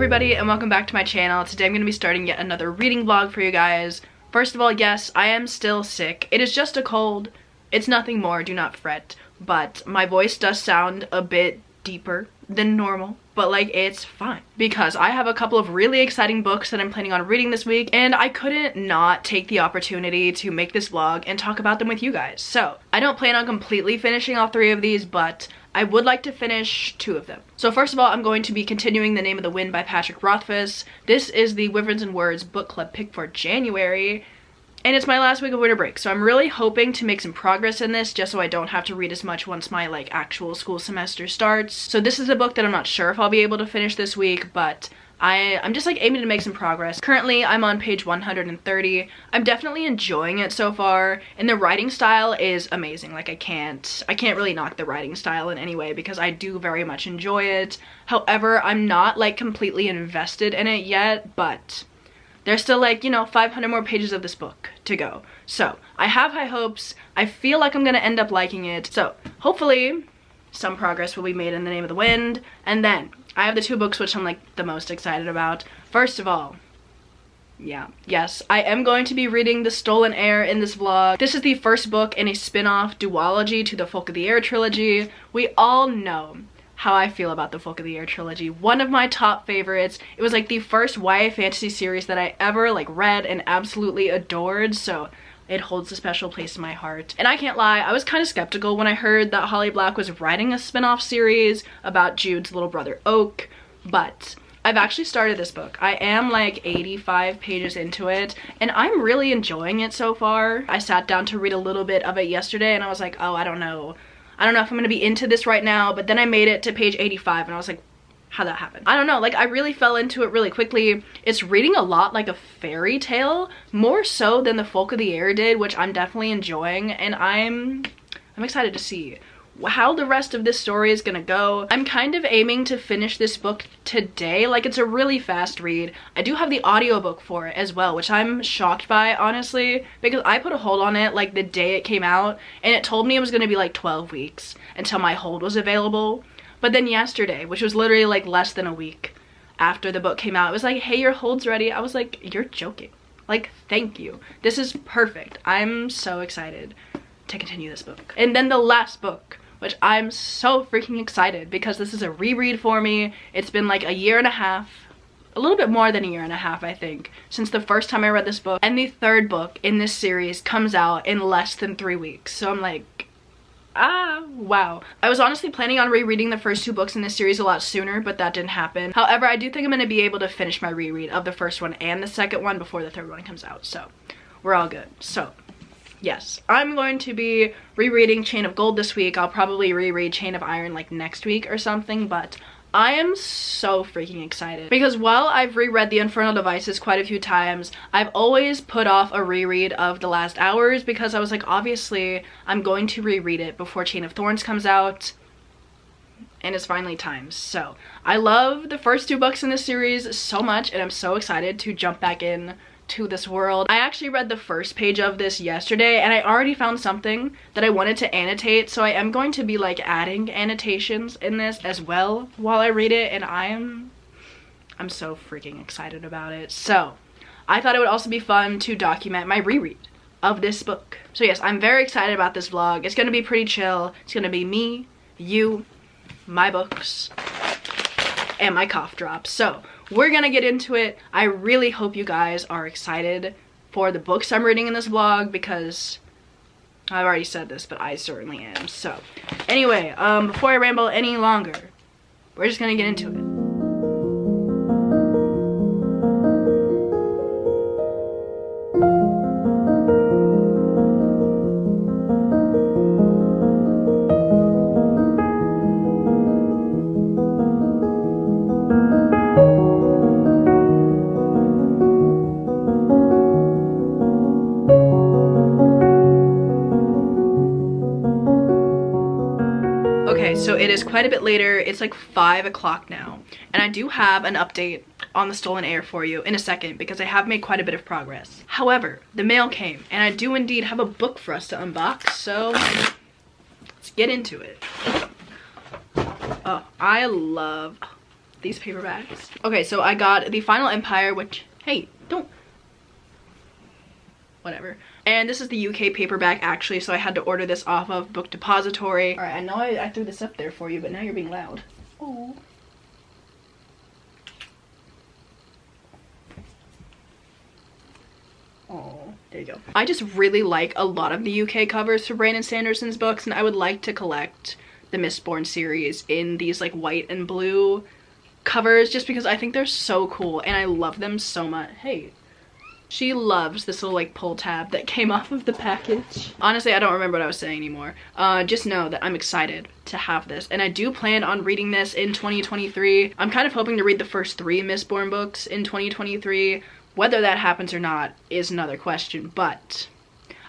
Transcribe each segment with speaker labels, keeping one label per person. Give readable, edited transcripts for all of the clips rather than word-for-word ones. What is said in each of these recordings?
Speaker 1: everybody and welcome back to my channel. Today I'm going to be starting yet another reading vlog for you guys. First of all, yes, I am still sick. It is just a cold. It's nothing more, do not fret. But my voice does sound a bit deeper than normal. But like, it's fine. Because I have a couple of really exciting books that I'm planning on reading this week. And I couldn't not take the opportunity to make this vlog and talk about them with you guys. So, I don't plan on completely finishing all 3 of these, but I would like to finish 2 of them. So first of all, I'm going to be continuing The Name of the Wind by Patrick Rothfuss. This is the Wyverns and Words book club pick for January. And it's my last week of winter break, so I'm really hoping to make some progress in this just so I don't have to read as much once my like actual school semester starts. So this is a book that I'm not sure if I'll be able to finish this week, but I'm just like aiming to make some progress. Currently, I'm on page 130. I'm definitely enjoying it so far, and the writing style is amazing. Like I can't really knock the writing style in any way because I do very much enjoy it. However, I'm not like completely invested in it yet, but there's still like, you know, 500 more pages of this book to go. So I have high hopes. I feel like I'm gonna end up liking it. So hopefully some progress will be made in The Name of the Wind. And then I have the 2 books which I'm like the most excited about. First of all, yes, I am going to be reading The Stolen Heir in this vlog. This is the first book in a spin-off duology to the Folk of the Air trilogy. We all know how I feel about the Folk of the Air trilogy. One of my top favorites. It was like the first YA fantasy series that I ever like read and absolutely adored, so it holds a special place in my heart. And I can't lie, I was kind of skeptical when I heard that Holly Black was writing a spin-off series about Jude's little brother Oak, but I've actually started this book. I am like 85 pages into it, and I'm really enjoying it so far. I sat down to read a little bit of it yesterday, and I was like, oh, I don't know if I'm gonna be into this right now, but then I made it to page 85 and I was like, how'd that happen? I don't know, like I really fell into it really quickly. It's reading a lot like a fairy tale, more so than the Folk of the Air did, which I'm definitely enjoying, and I'm excited to see how the rest of this story is gonna go. I'm kind of aiming to finish this book today. Like, it's a really fast read. I do have the audiobook for it as well, which I'm shocked by, honestly, because I put a hold on it like the day it came out, and it told me it was gonna be like 12 weeks until my hold was available. But then yesterday, which was literally like less than a week after the book came out, it was like, hey, your hold's ready. I was like, you're joking. Like, thank you. This is perfect. I'm so excited to continue this book. And then the last book, which I'm so freaking excited because this is a reread for me. It's been like a year and a half, a little bit more than a year and a half, I think, since the first time I read this book. And the 3rd book in this series comes out in less than 3 weeks. So I'm like, wow. I was honestly planning on rereading the first 2 books in this series a lot sooner, but that didn't happen. However, I do think I'm gonna be able to finish my reread of the first one and the second one before the 3rd one comes out. So we're all good. So yes, I'm going to be rereading Chain of Gold this week. I'll probably reread Chain of Iron like next week or something, but I am so freaking excited because while I've reread The Infernal Devices quite a few times, I've always put off a reread of The Last Hours because I was like, obviously I'm going to reread it before Chain of Thorns comes out, and it's finally time. So I love the first 2 books in this series so much, and I'm so excited to jump back in to this world. I actually read the first page of this yesterday, and I already found something that I wanted to annotate, so I am going to be like adding annotations in this as well while I read it, and I'm so freaking excited about it. So I thought it would also be fun to document my reread of this book. So yes, I'm very excited about this vlog. It's gonna be pretty chill. It's gonna be me, you, my books, and my cough drops. So we're gonna get into it. I really hope you guys are excited for the books I'm reading in this vlog because I've already said this, but I certainly am. So anyway, before I ramble any longer, we're just gonna get into it. Okay, so it is quite a bit later. It's like 5 o'clock now, and I do have an update on The Stolen Heir for you in a second because I have made quite a bit of progress. However, the mail came, and I do indeed have a book for us to unbox, so let's get into it. Oh, I love these paperbacks. Okay, so I got The Final Empire, which, hey, don't, whatever. And this is the UK paperback actually, so I had to order this off of Book Depository. All right, I know I threw this up there for you, but now you're being loud. Oh. Oh, there you go. I just really like a lot of the UK covers for Brandon Sanderson's books, and I would like to collect the Mistborn series in these like white and blue covers just because I think they're so cool and I love them so much. Hey, she loves this little like pull tab that came off of the package. Honestly, I don't remember what I was saying anymore. Just know that I'm excited to have this, and I do plan on reading this in 2023. I'm kind of hoping to read the first 3 Mistborn books in 2023. Whether that happens or not is another question, but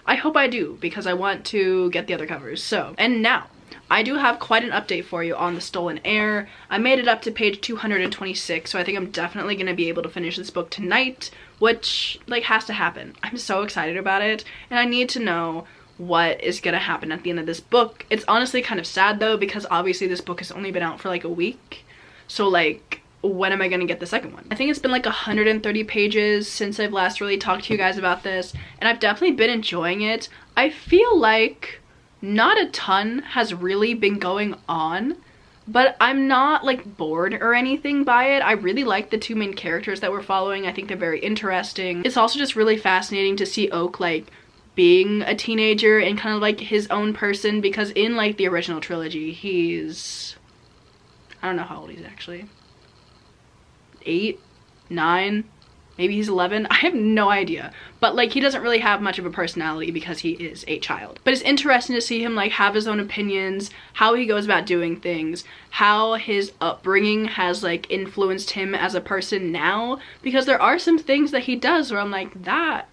Speaker 1: I hope I do because I want to get the other covers. So, and now I do have quite an update for you on the Stolen Heir. I made it up to page 226, so I think I'm definitely going to be able to finish this book tonight, which like has to happen. I'm so excited about it, and I need to know what is going to happen at the end of this book. It's honestly kind of sad though, because obviously this book has only been out for like a week, so like when am I gonna get the second one? I think it's been like 130 pages since I've last really talked to you guys about this, and I've definitely been enjoying it. I feel like not a ton has really been going on, but I'm not like bored or anything by it. I really like the 2 main characters that we're following. I think they're very interesting. It's also just really fascinating to see Oak like being a teenager and kind of like his own person, because in like the original trilogy he's, I don't know how old he's actually, 8, 9, maybe he's 11. I have no idea, but like he doesn't really have much of a personality because he is a child. But it's interesting to see him like have his own opinions, how he goes about doing things, how his upbringing has like influenced him as a person now, because there are some things that he does where I'm like, that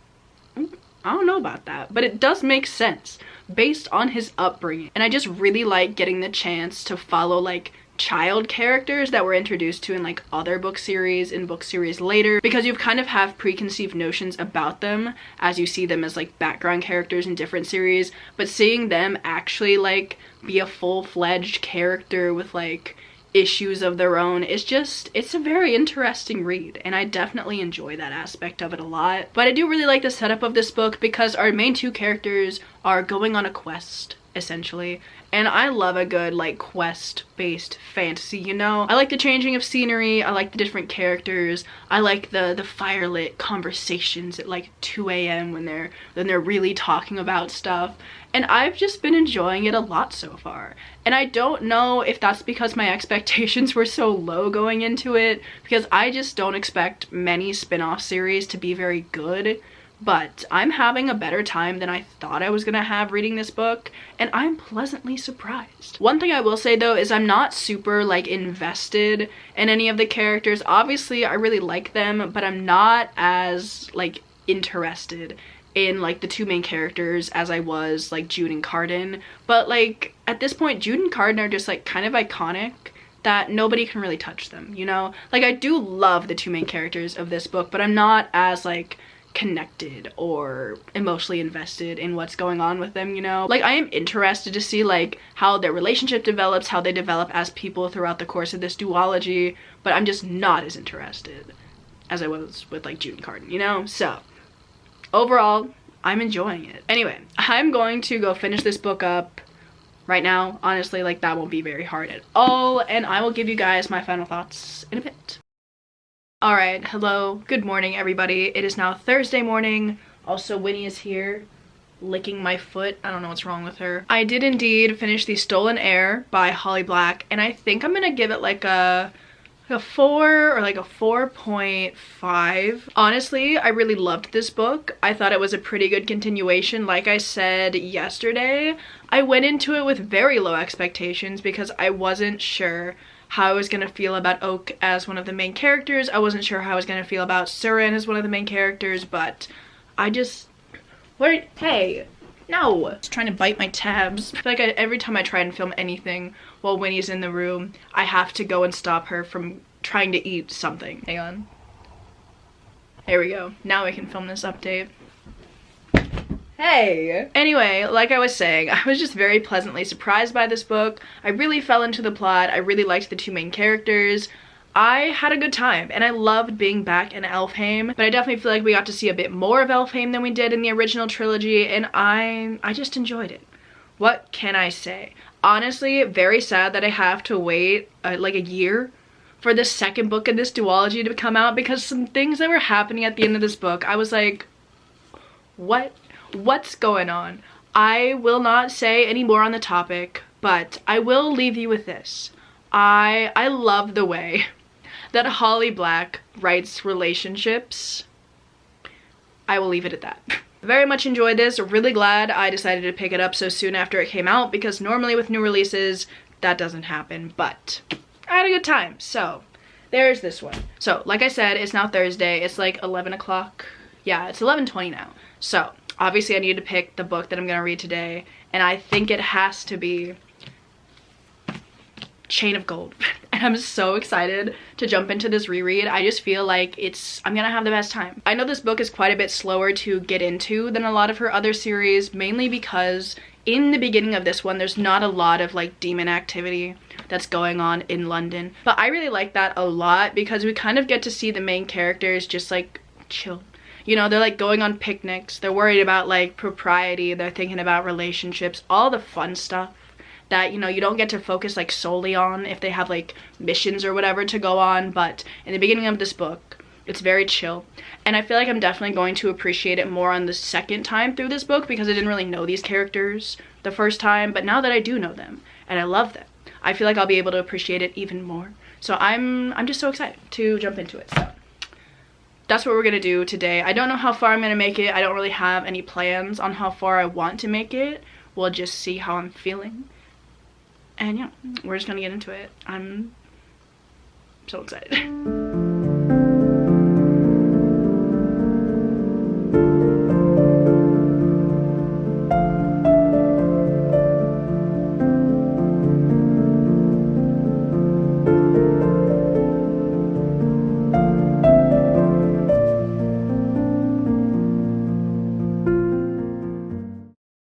Speaker 1: I don't know about that, but it does make sense based on his upbringing. And I just really like getting the chance to follow like child characters that were introduced to in like other book series and book series later, because you kind of have preconceived notions about them as you see them as like background characters in different series, but seeing them actually like be a full-fledged character with like issues of their own is just, it's a very interesting read, and I definitely enjoy that aspect of it a lot. But I do really like the setup of this book because our main 2 characters are going on a quest essentially, and I love a good like quest-based fantasy, you know? I like the changing of scenery, I like the different characters, I like the firelit conversations at like 2 a.m. when they're really talking about stuff, and I've just been enjoying it a lot so far. And I don't know if that's because my expectations were so low going into it, because I just don't expect many spin-off series to be very good, but I'm having a better time than I thought I was gonna have reading this book, and I'm pleasantly surprised. One thing I will say though is I'm not super like invested in any of the characters. Obviously I really like them, but I'm not as like interested in like the 2 main characters as I was like Jude and Cardan. But like at this point Jude and Cardan are just like kind of iconic that nobody can really touch them, you know? Like I do love the 2 main characters of this book, but I'm not as like connected or emotionally invested in what's going on with them, you know? Like I am interested to see like how their relationship develops, how they develop as people throughout the course of this duology, but I'm just not as interested as I was with like Jude and Cardan, you know? So overall, I'm enjoying it. Anyway, I'm going to go finish this book up right now. Honestly, like that won't be very hard at all, and I will give you guys my final thoughts in a bit. Alright, hello, good morning everybody. It is now Thursday morning. Also, Winnie is here licking my foot. I don't know what's wrong with her. I did indeed finish The Stolen Heir by Holly Black, and I think I'm gonna give it like a 4 or like a 4.5. Honestly, I really loved this book. I thought it was a pretty good continuation. Like I said yesterday, I went into it with very low expectations because I wasn't sure how I was gonna feel about Oak as one of the main characters. I wasn't sure how I was gonna feel about Surin as one of the main characters, but I just, hey, no. Just trying to bite my tabs. I feel like every time I try and film anything while Winnie's in the room, I have to go and stop her from trying to eat something. Hang on. There we go. Now we can film this update. Hey! Anyway, like I was saying, I was just very pleasantly surprised by this book. I really fell into the plot. I really liked the 2 main characters. I had a good time and I loved being back in Elfhame, but I definitely feel like we got to see a bit more of Elfhame than we did in the original trilogy, and I just enjoyed it. What can I say? Honestly, very sad that I have to wait like a year for the second book in this duology to come out, because some things that were happening at the end of this book, I was like, what's going on? I will not say any more on the topic, but I will leave you with this. I love the way that Holly Black writes relationships. I will leave it at that. Very much enjoyed this. Really glad I decided to pick it up so soon after it came out, because normally with new releases that doesn't happen, but I had a good time. So there's this one. So like I said, it's now Thursday. It's like 11 o'clock. Yeah, it's 11:20 now. So obviously I need to pick the book that I'm gonna read today, and I think it has to be Chain of Gold. And I'm so excited to jump into this reread. I just feel like I'm gonna have the best time. I know this book is quite a bit slower to get into than a lot of her other series, mainly because in the beginning of this one there's not a lot of like demon activity that's going on in London. But I really like that a lot, because we kind of get to see the main characters just like chill. You know, they're like going on picnics, they're worried about like propriety, they're thinking about relationships, all the fun stuff that, you know, you don't get to focus like solely on if they have like missions or whatever to go on. But in the beginning of this book, it's very chill, and I feel like I'm definitely going to appreciate it more on the second time through this book, because I didn't really know these characters the first time, but now that I do know them and I love them, I feel like I'll be able to appreciate it even more. So I'm just so excited to jump into it. So that's what we're gonna do today. I don't know how far I'm gonna make it. I don't really have any plans on how far I want to make it. We'll just see how I'm feeling. And yeah, we're just gonna get into it. I'm so excited.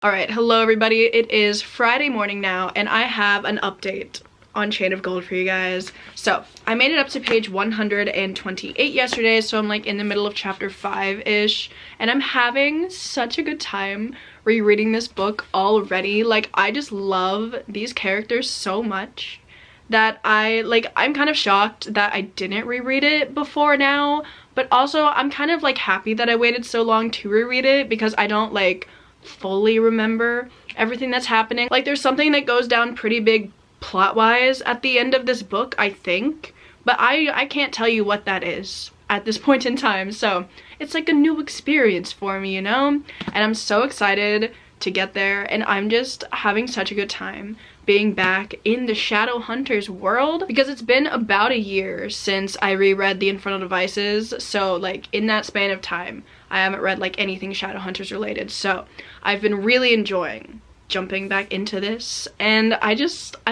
Speaker 1: Alright, hello everybody. It is Friday morning now, and I have an update on Chain of Gold for you guys. So, I made it up to page 128 yesterday, so I'm like in the middle of chapter 5-ish, and I'm having such a good time rereading this book already. Like, I just love these characters so much that I'm kind of shocked that I didn't reread it before now, but also I'm kind of like happy that I waited so long to reread it, because I don't like fully remember everything that's happening. Like, there's something that goes down pretty big plot-wise at the end of this book, I think, but I can't tell you what that is at this point in time. So it's like a new experience for me, you know, and I'm so excited to get there, and I'm just having such a good time being back in the Shadowhunters world, because it's been about a year since I reread the Infernal Devices. So like in that span of time I haven't read like anything Shadowhunters related, so I've been really enjoying jumping back into this, and I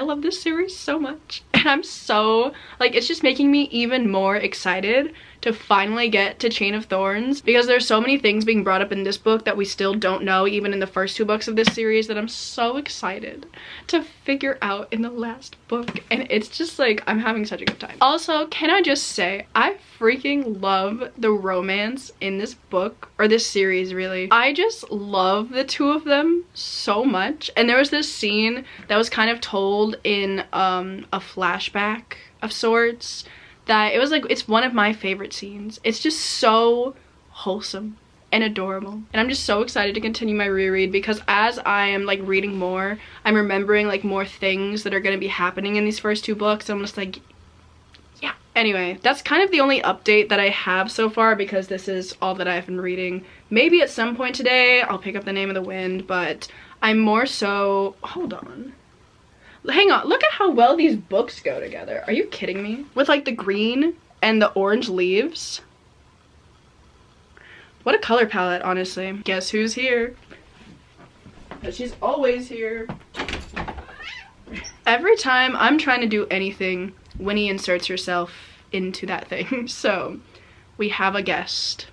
Speaker 1: love this series so much, and I'm so like, it's just making me even more excited to finally get to Chain of Thorns, because there's so many things being brought up in this book that we still don't know even in the first 2 books of this series, that I'm so excited to figure out in the last book, and it's just like, I'm having such a good time. Also, can I just say, I freaking love the romance in this book, or this series really. I just love the 2 of them so much, and there was this scene that was kind of told in a flashback of sorts, that it was like, it's one of my favorite scenes. It's just so wholesome and adorable, and I'm just so excited to continue my reread, because as I am like reading more, I'm remembering like more things that are going to be happening in these first 2 books. I'm just like, yeah. Anyway, that's kind of the only update that I have so far, because this is all that I've been reading. Maybe at some point today I'll pick up The Name of the Wind, but I'm more so, hold on, hang on, look at how well these books go together. Are you kidding me? With like the green and the orange leaves. What a color palette, honestly. Guess who's here? But she's always here. Every time I'm trying to do anything, Winnie inserts herself into that thing. So we have a guest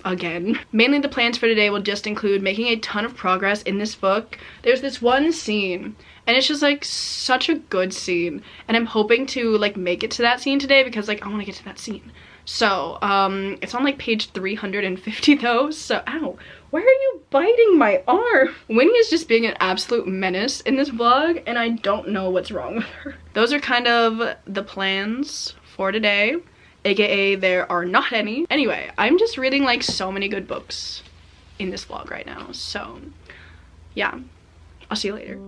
Speaker 1: again. Mainly the plans for today will just include making a ton of progress in this book. There's this one scene, and it's just like such a good scene, and I'm hoping to like make it to that scene today because like I want to get to that scene. So it's on like page 350 though, so ow, why are you biting my arm? Winnie is just being an absolute menace in this vlog, and I don't know what's wrong with her. Those are kind of the plans for today, aka there are not any. Anyway, I'm just reading like so many good books in this vlog right now, so yeah, I'll see you later.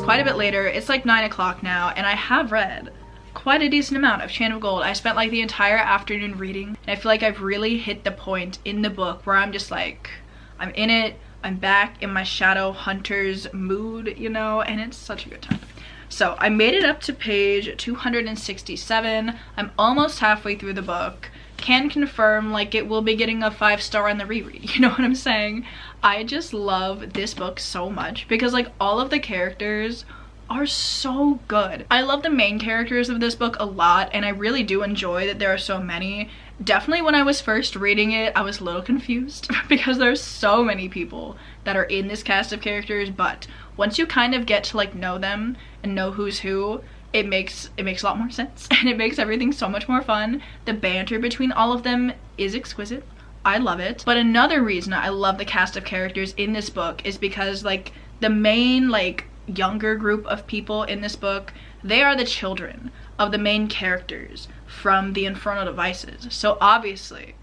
Speaker 1: Quite a bit later. It's like 9 o'clock now, and I have read quite a decent amount of Chain of Gold. I spent like the entire afternoon reading, and I feel like I've really hit the point in the book where I'm just like, I'm in it, I'm back in my shadow hunter's mood, you know, and it's such a good time. So I made it up to page 267. I'm almost halfway through the book. Can confirm like it will be getting a 5-star on the reread, you know what I'm saying? I just love this book so much because like all of the characters are so good. I love the main characters of this book a lot, and I really do enjoy that there are so many. Definitely when I was first reading it, I was a little confused because there's so many people that are in this cast of characters, but once you kind of get to like know them and know who's who, it makes a lot more sense, and it makes everything so much more fun. The banter between all of them is exquisite. I love it. But another reason I love the cast of characters in this book is because like the main like younger group of people in this book, they are the children of the main characters from the Infernal Devices. So obviously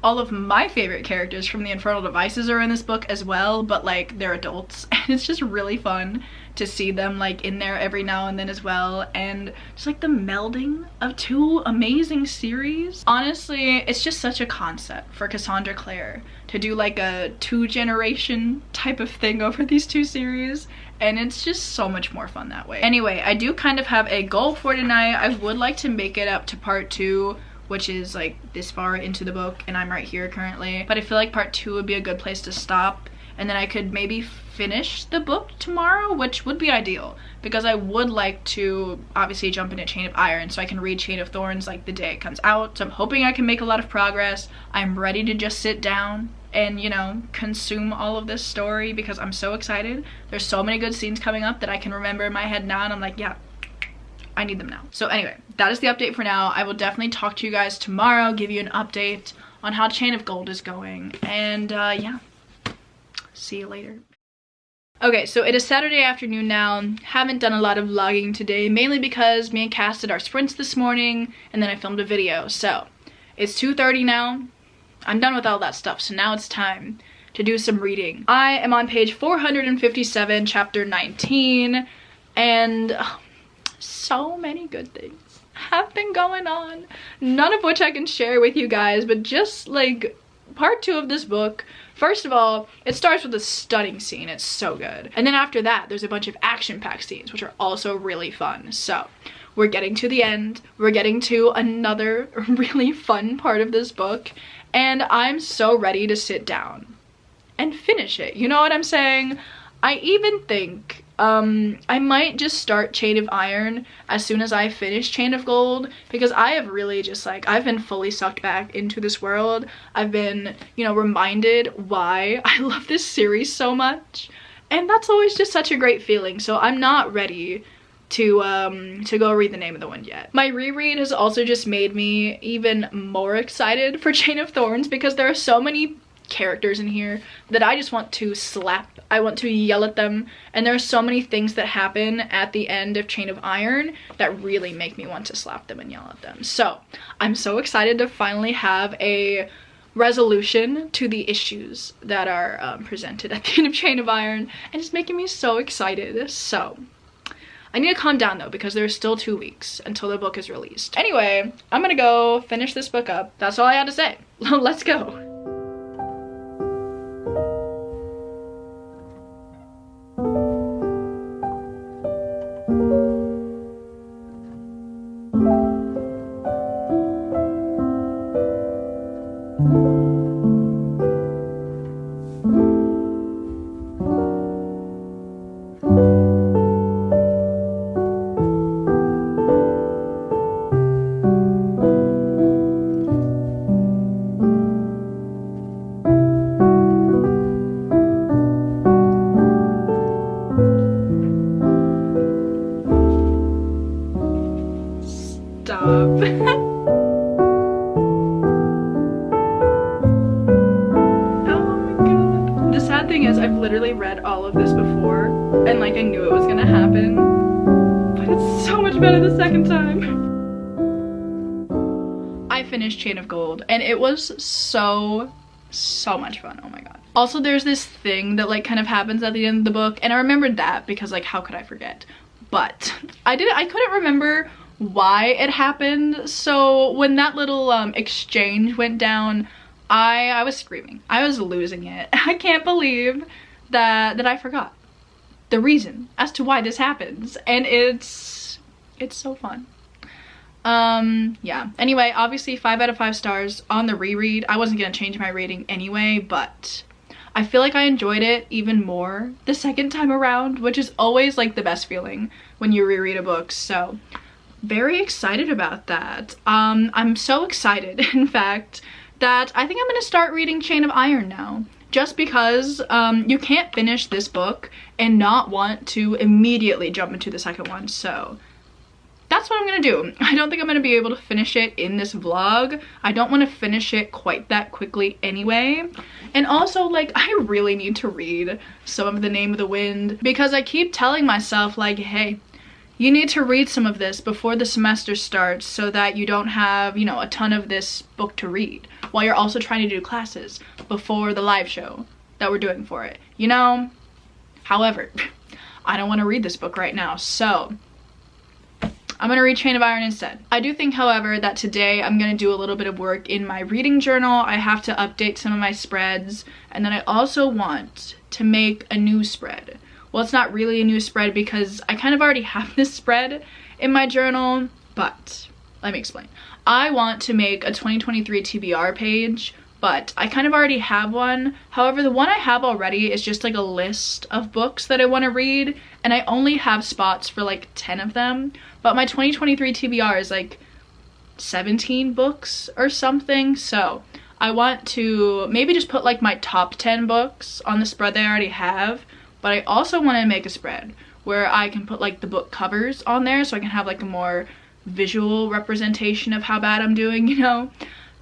Speaker 1: all of my favorite characters from the Infernal Devices are in this book as well, but like they're adults, and it's just really fun to see them like in there every now and then as well, and just like the melding of two amazing series. Honestly, it's just such a concept for Cassandra Clare to do like a 2-generation type of thing over these 2 series, and it's just so much more fun that way. Anyway, I do kind of have a goal for tonight. I would like to make it up to part 2, which is like this far into the book, and I'm right here currently, but I feel like part 2 would be a good place to stop, and then I could maybe finish the book tomorrow, which would be ideal because I would like to obviously jump into Chain of Iron so I can read Chain of Thorns like the day it comes out. So I'm hoping I can make a lot of progress. I'm ready to just sit down and, you know, consume all of this story because I'm so excited. There's so many good scenes coming up that I can remember in my head now, and I'm like, yeah, I need them now. So anyway, that is the update for now. I will definitely talk to you guys tomorrow, give you an update on how Chain of Gold is going, and yeah, see you later. Okay, so it is Saturday afternoon now. Haven't done a lot of vlogging today, mainly because me and Cass did our sprints this morning, and then I filmed a video. So it's 2:30 now. I'm done with all that stuff, so now it's time to do some reading. I am on page 457, chapter 19, and so many good things have been going on, none of which I can share with you guys, but just like part 2 of this book. First of all, it starts with a stunning scene. It's so good. And then after that, there's a bunch of action-packed scenes, which are also really fun. So we're getting to the end. We're getting to another really fun part of this book, and I'm so ready to sit down and finish it. You know what I'm saying? I even think I might just start Chain of Iron as soon as I finish Chain of Gold, because I have really just like, I've been fully sucked back into this world. I've been, you know, reminded why I love this series so much, and that's always just such a great feeling. So I'm not ready to go read The Name of the Wind yet. My reread has also just made me even more excited for Chain of Thorns because there are so many characters in here that I just want to slap. I want to yell at them, and there are so many things that happen at the end of Chain of Iron that really make me want to slap them and yell at them. So I'm so excited to finally have a resolution to the issues that are presented at the end of Chain of Iron, and it's making me so excited. So I need to calm down though, because there's still 2 weeks until the book is released. Anyway, I'm gonna go finish this book up. That's all I had to say. Let's go. Literally read all of this before, and like I knew it was gonna happen, but it's so much better the second time. I finished Chain of Gold and it was so much fun. Oh my god. Also, there's this thing that like kind of happens at the end of the book, and I remembered that because like how could I forget, but I couldn't remember why it happened. So when that little exchange went down, I was screaming. I was losing it. I can't believe that I forgot the reason as to why this happens, and it's so fun. Yeah, anyway, obviously 5 out of 5 stars on the reread. I wasn't gonna change my rating anyway, but I feel like I enjoyed it even more the second time around, which is always like the best feeling when you reread a book. So very excited about that. I'm so excited, in fact, that I think I'm gonna start reading Chain of Iron now, just because you can't finish this book and not want to immediately jump into the second one. So that's what I'm gonna do. I don't think I'm gonna be able to finish it in this vlog. I don't want to finish it quite that quickly anyway. And also, like, I really need to read some of The Name of the Wind, because I keep telling myself like, hey, you need to read some of this before the semester starts so that you don't have, you know, a ton of this book to read while you're also trying to do classes before the live show that we're doing for it, you know? However, I don't want to read this book right now, so I'm gonna read Chain of Iron instead. I do think, however, that today I'm gonna do a little bit of work in my reading journal. I have to update some of my spreads, and then I also want to make a new spread. Well, it's not really a new spread because I kind of already have this spread in my journal, but let me explain. I want to make a 2023 TBR page, but I kind of already have one. However, the one I have already is just like a list of books that I want to read, and I only have spots for like 10 of them. But my 2023 TBR is like 17 books or something, so I want to maybe just put like my top 10 books on the spread that I already have. But I also want to make a spread where I can put like the book covers on there, so I can have like a more visual representation of how bad I'm doing, you know?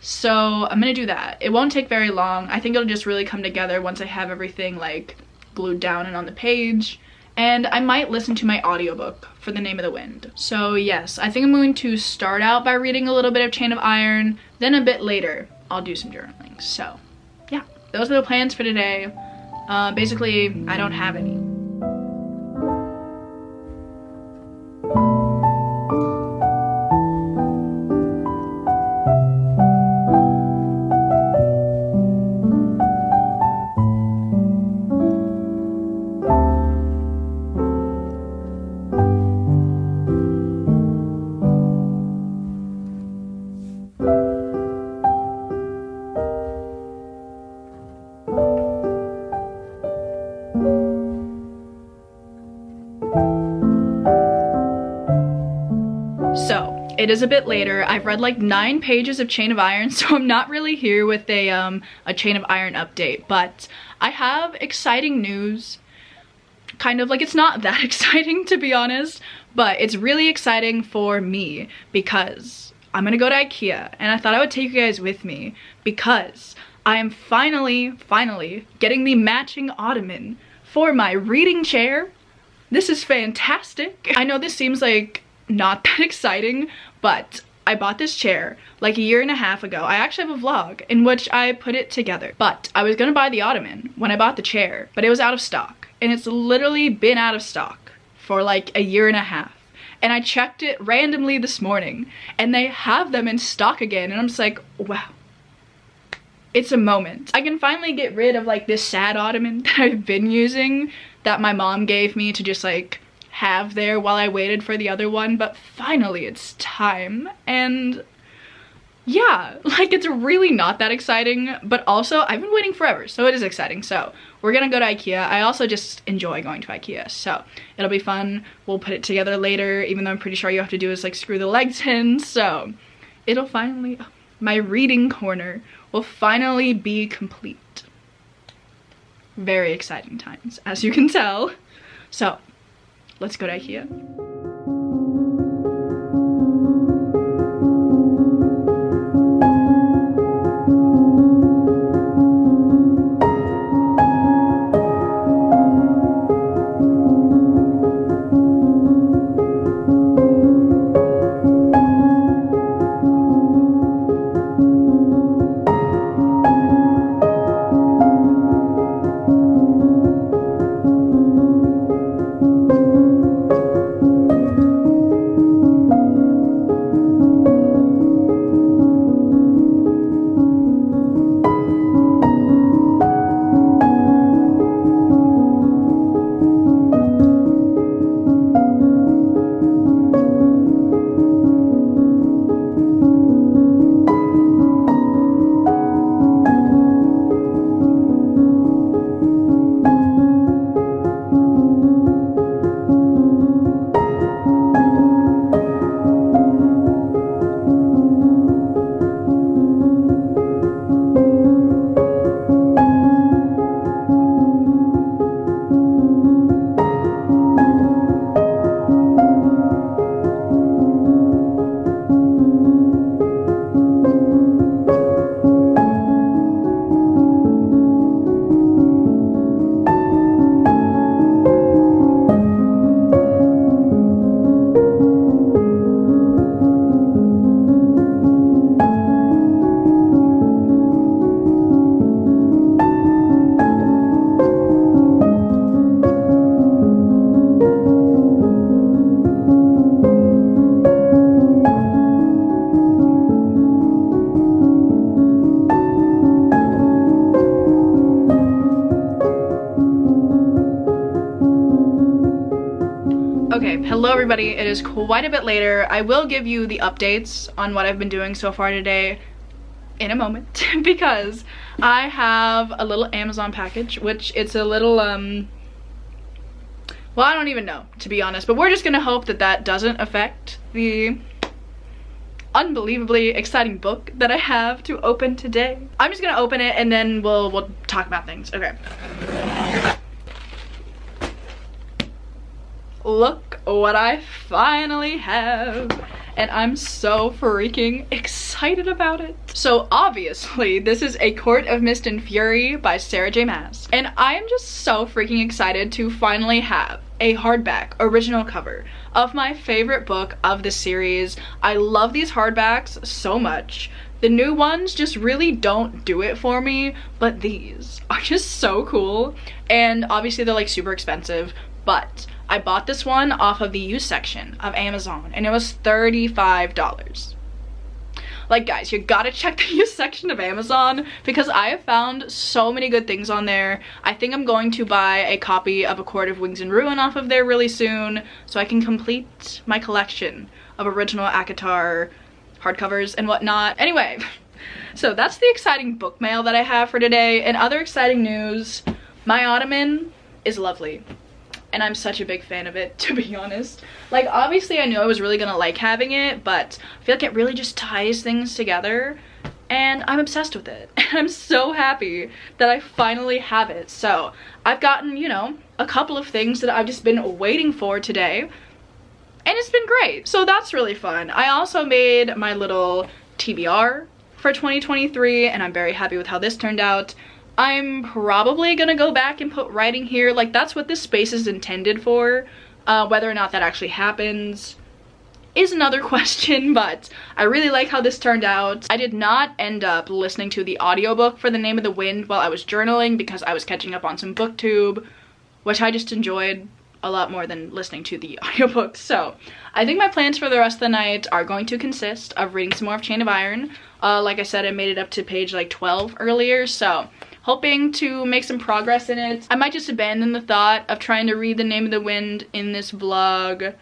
Speaker 1: So I'm gonna do that. It won't take very long. I think it'll just really come together once I have everything like glued down and on the page. And I might listen to my audiobook for The Name of the Wind. So yes, I think I'm going to start out by reading a little bit of Chain of Iron, then a bit later I'll do some journaling. So yeah, those are the plans for today. Basically, I don't have any. So it is a bit later. I've read like 9 pages of Chain of Iron, so I'm not really here with a Chain of Iron update, but I have exciting news. Kind of like, it's not that exciting to be honest, but it's really exciting for me because I'm gonna go to Ikea, and I thought I would take you guys with me because I am finally getting the matching ottoman for my reading chair. This is fantastic. I know this seems like not that exciting, but I bought this chair like a year and a half ago. I actually have a vlog in which I put it together, but I was gonna buy the ottoman when I bought the chair, but it was out of stock, and it's literally been out of stock for like a year and a half. And I checked it randomly this morning and they have them in stock again. And I'm just like, wow. It's a moment. I can finally get rid of like this sad ottoman that I've been using that my mom gave me to just like have there while I waited for the other one. But finally it's time. And yeah, like it's really not that exciting, but also I've been waiting forever, so it is exciting. So we're gonna go to Ikea. I also just enjoy going to Ikea, so it'll be fun. We'll put it together later, even though I'm pretty sure you have to do is like screw the legs in. So it'll finally, my reading corner will finally be complete. Very exciting times, as you can tell. So let's go to Ikea. Okay, hello everybody. It is quite a bit later. I will give you the updates on what I've been doing so far today in a moment because I have a little Amazon package, which it's a little well, I don't even know, to be honest, but we're just gonna hope that that doesn't affect the unbelievably exciting book that I have to open today. I'm just gonna open it and then we'll talk about things. Okay. Look what I finally have, and I'm so freaking excited about it. So obviously this is A Court of Mist and Fury by Sarah J Maas, and I am just so freaking excited to finally have a hardback original cover of my favorite book of the series. I love these hardbacks so much. The new ones just really don't do it for me, but these are just so cool, and obviously they're like super expensive, but I bought this one off of the used section of Amazon and it was $35. Like guys, you gotta check the used section of Amazon because I have found so many good things on there. I think I'm going to buy a copy of A Court of Wings and Ruin off of there really soon so I can complete my collection of original ACOTAR hardcovers and whatnot. Anyway, so that's the exciting book mail that I have for today. And other exciting news, my ottoman is lovely. And I'm such a big fan of it, to be honest. Like, obviously I knew I was really gonna like having it, but I feel like it really just ties things together, and I'm obsessed with it. And I'm so happy that I finally have it. So, I've gotten, you know, a couple of things that I've just been waiting for today, and it's been great. So that's really fun. I also made my little TBR for 2023, and I'm very happy with how this turned out. I'm probably gonna go back and put writing here. Like, that's what this space is intended for. Whether or not that actually happens is another question, but I really like how this turned out. I did not end up listening to the audiobook for The Name of the Wind while I was journaling because I was catching up on some booktube, which I just enjoyed a lot more than listening to the audiobook. So I think my plans for the rest of the night are going to consist of reading some more of Chain of Iron. Like I said, I made it up to page like 12 earlier, so hoping to make some progress in it. I might just abandon the thought of trying to read The Name of the Wind in this vlog.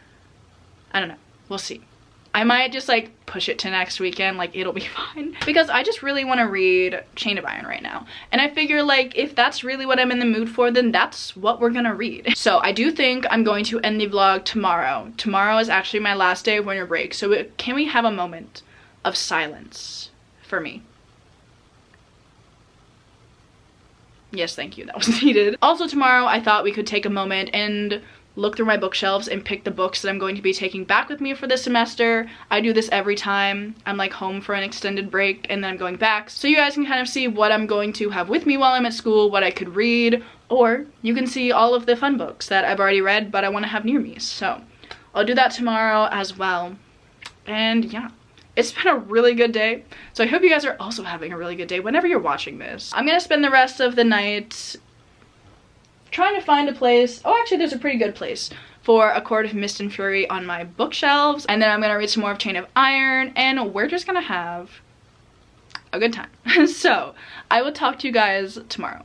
Speaker 1: I don't know, we'll see. I might just like push it to next weekend, like it'll be fine. Because I just really want to read Chain of Iron right now. And I figure like if that's really what I'm in the mood for, then that's what we're gonna read. So I do think I'm going to end the vlog tomorrow. Tomorrow is actually my last day of winter break. So can we have a moment of silence for me? Yes, thank you, that was needed. Also tomorrow I thought we could take a moment and look through my bookshelves and pick the books that I'm going to be taking back with me for this semester. I do this every time I'm like home for an extended break and then I'm going back. So you guys can kind of see what I'm going to have with me while I'm at school, what I could read, or you can see all of the fun books that I've already read but I want to have near me. So I'll do that tomorrow as well. And yeah, it's been a really good day. So I hope you guys are also having a really good day whenever you're watching this. I'm gonna spend the rest of the night trying to find a place. Oh, actually there's a pretty good place for A Court of Mist and Fury on my bookshelves, and then I'm gonna read some more of Chain of Iron, and we're just gonna have a good time. So I will talk to you guys tomorrow.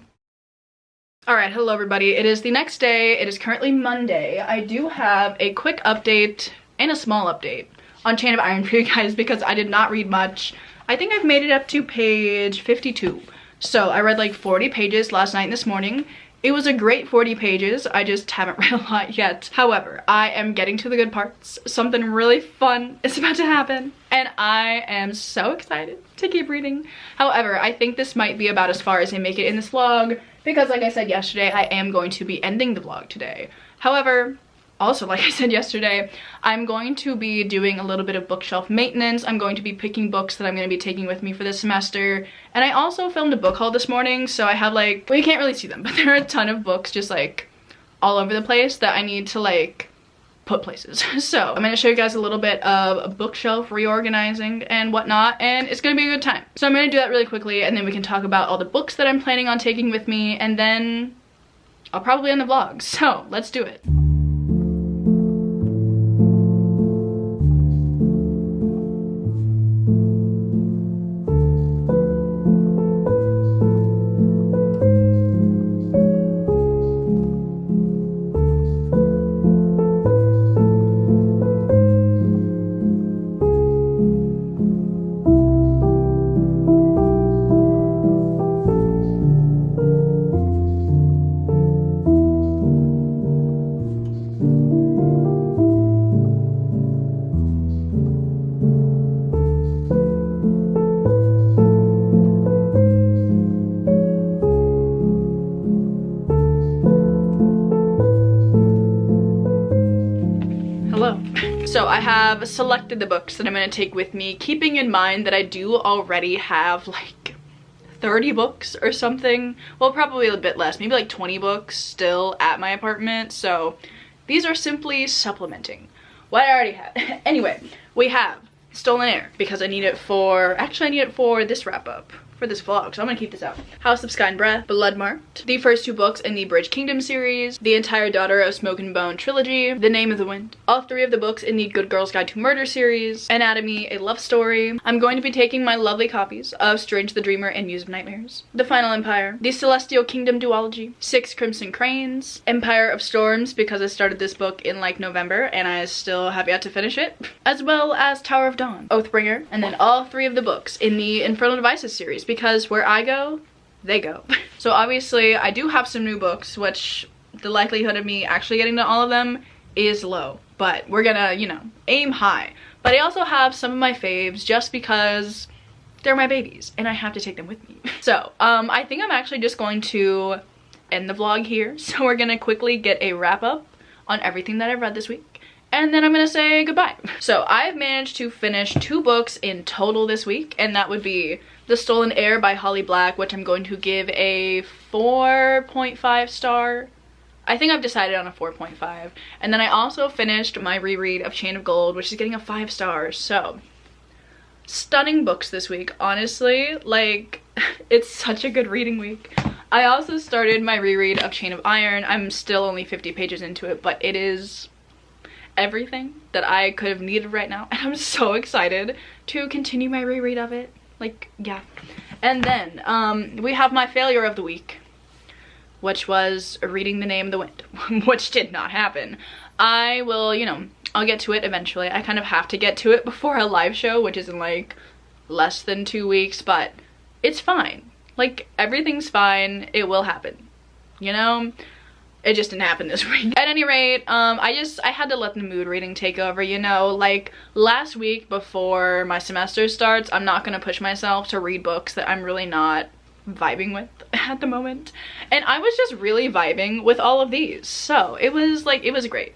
Speaker 1: All right, hello everybody. It is the next day. It is currently Monday. I do have a quick update and a small update on Chain of Iron for you guys because I did not read much. I think I've made it up to page 52. So I read like 40 pages last night and this morning. It was a great 40 pages. I just haven't read a lot yet. However, I am getting to the good parts. Something really fun is about to happen, and I am so excited to keep reading. However, I think this might be about as far as I make it in this vlog because like I said yesterday, I am going to be ending the vlog today. However, also, like I said yesterday, I'm going to be doing a little bit of bookshelf maintenance. I'm going to be picking books that I'm going to be taking with me for this semester. And I also filmed a book haul this morning, so I have like, well, you can't really see them, but there are a ton of books just like all over the place that I need to like put places. So I'm going to show you guys a little bit of a bookshelf reorganizing and whatnot, and it's going to be a good time. So I'm going to do that really quickly, and then we can talk about all the books that I'm planning on taking with me, and then I'll probably end the vlog. So let's do it. So I have selected the books that I'm going to take with me, keeping in mind that I do already have like 30 books or something. Well, probably a bit less, maybe like 20 books still at my apartment. So these are simply supplementing what I already have. Anyway, we have Stolen Heir because I need it for, actually I need it for this wrap up. For this vlog, so I'm gonna keep this out. House of Sky and Breath, Bloodmarked, the first 2 books in the Bridge Kingdom series, the entire Daughter of Smoke and Bone trilogy, The Name of the Wind, all 3 of the books in the Good Girl's Guide to Murder series, Anatomy, A Love Story. I'm going to be taking my lovely copies of Strange the Dreamer and Muse of Nightmares, The Final Empire, the Celestial Kingdom duology, 6 Crimson Cranes, Empire of Storms because I started this book in like November and I still have yet to finish it, as well as Tower of Dawn, Oathbringer, and then all 3 of the books in the Infernal Devices series because where I go, they go. So obviously I do have some new books, which the likelihood of me actually getting to all of them is low, but we're gonna, you know, aim high. But I also have some of my faves just because they're my babies and I have to take them with me. So I think I'm actually just going to end the vlog here. So we're gonna quickly get a wrap up on everything that I've read this week, and then I'm gonna say goodbye. So I've managed to finish 2 books in total this week, and that would be The Stolen Heir by Holly Black, which I'm going to give a 4.5 star. I think I've decided on a 4.5. And then I also finished my reread of Chain of Gold, which is getting a 5 stars. So stunning books this week, honestly. Like, it's such a good reading week. I also started my reread of Chain of Iron. I'm still only 50 pages into it, but it is everything that I could have needed right now, and I'm so excited to continue my reread of it. Like, yeah. And then we have my failure of the week, which was reading The Name of the Wind, which did not happen. I will, you know, I'll get to it eventually. I kind of have to get to it before a live show, which is in like less than 2 weeks, but it's fine. Like, everything's fine. It will happen, you know? It just didn't happen this week. At any rate, I had to let the mood reading take over, you know? Like, last week before my semester starts, I'm not gonna push myself to read books that I'm really not vibing with at the moment. And I was just really vibing with all of these. So, it was like, it was great.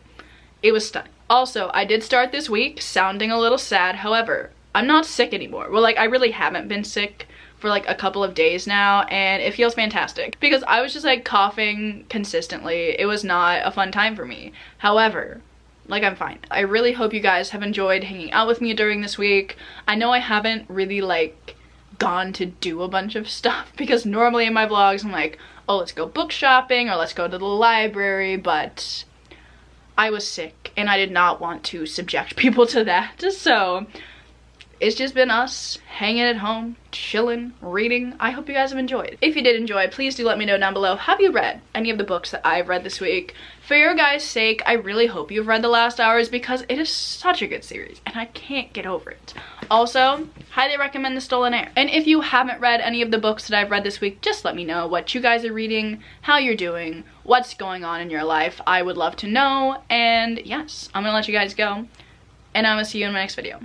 Speaker 1: It was stunning. Also, I did start this week sounding a little sad. However, I'm not sick anymore. Well, like, I really haven't been sick for like a couple of days now, and it feels fantastic because I was just like coughing consistently. It was not a fun time for me. However, like, I'm fine. I really hope you guys have enjoyed hanging out with me during this week. I know I haven't really like gone to do a bunch of stuff because normally in my vlogs I'm like, oh, let's go book shopping or let's go to the library, but I was sick and I did not want to subject people to that. So it's just been us hanging at home, chilling, reading. I hope you guys have enjoyed. If you did enjoy, please do let me know down below. Have you read any of the books that I've read this week? For your guys' sake, I really hope you've read The Last Hours because it is such a good series and I can't get over it. Also, highly recommend The Stolen Heir. And if you haven't read any of the books that I've read this week, just let me know what you guys are reading, how you're doing, what's going on in your life. I would love to know. And yes, I'm gonna let you guys go and I'm gonna see you in my next video.